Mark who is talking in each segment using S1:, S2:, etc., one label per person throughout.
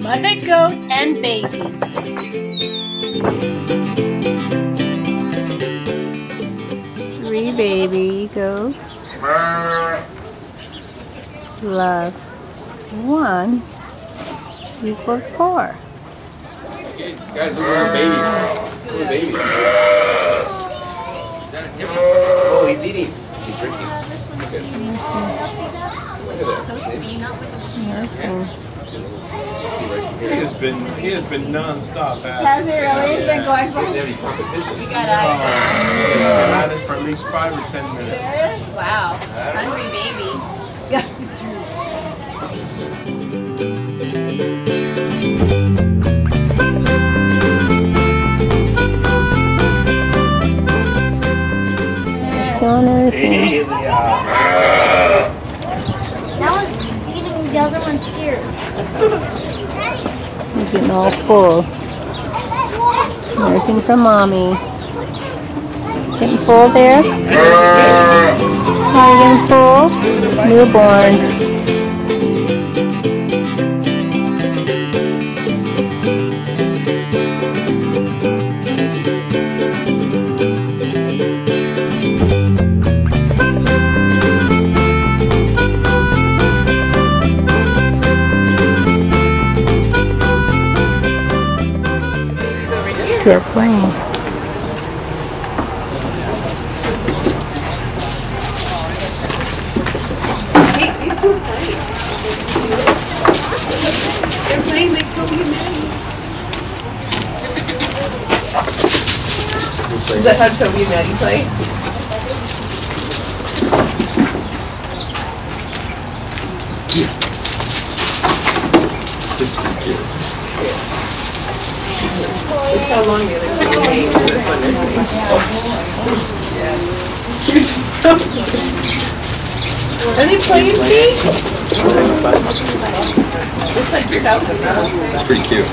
S1: Mother goat and babies.
S2: Three baby goats plus 1 equals 4.
S3: Guys, look at babies. Look at babies. Oh, he's eating. He's drinking. He has been non-stop.
S4: Has he really? He's been going for.
S3: We
S4: got
S3: at it for at least 5 or 10 minutes.
S4: Serious? Wow. Hungry baby.
S2: Donors.
S4: That one's eating the other one's ears.
S2: You're getting all full. Nursing from mommy. Getting full there? Are you getting full? Newborn. They're playing.
S1: They're playing like Toby and Maddie.
S5: Is that how Toby and Maddie play? Look how long the other two games in this one nursing. Are they playing feet? Just like your house.
S3: It's pretty cute.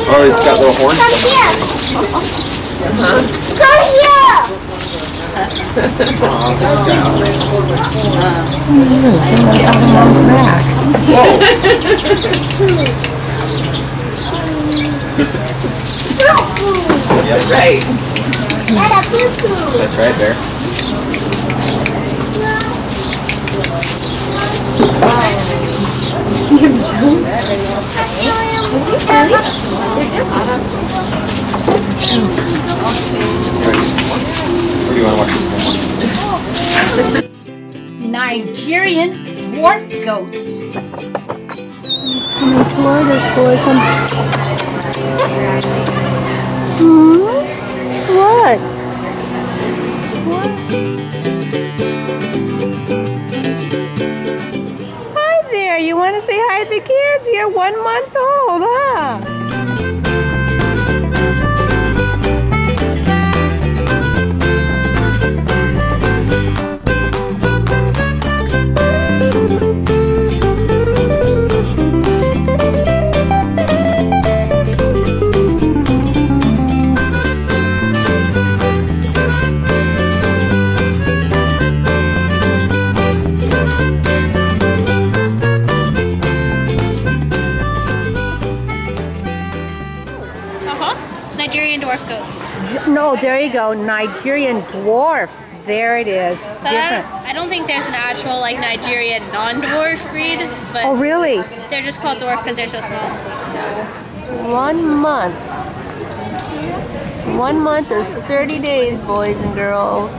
S3: Oh, it's got little horns.
S4: Come here!
S5: That's right.
S3: That's right there.
S2: See him jump?
S3: Where do you want to watch this?
S1: Nigerian dwarf goats.
S2: Coming toward us, boy. Come. What? Hi there. You want to say hi to the kids? You're 1 month old, huh?
S6: Nigerian dwarf goats.
S2: No, there you go. Nigerian dwarf. There it is.
S6: So
S2: Different.
S6: I don't think there's an actual like Nigerian non-dwarf breed, but
S2: Oh, really?
S6: they're just called dwarf because they're so small.
S2: 1 month. 1 month is 30 days, boys and girls.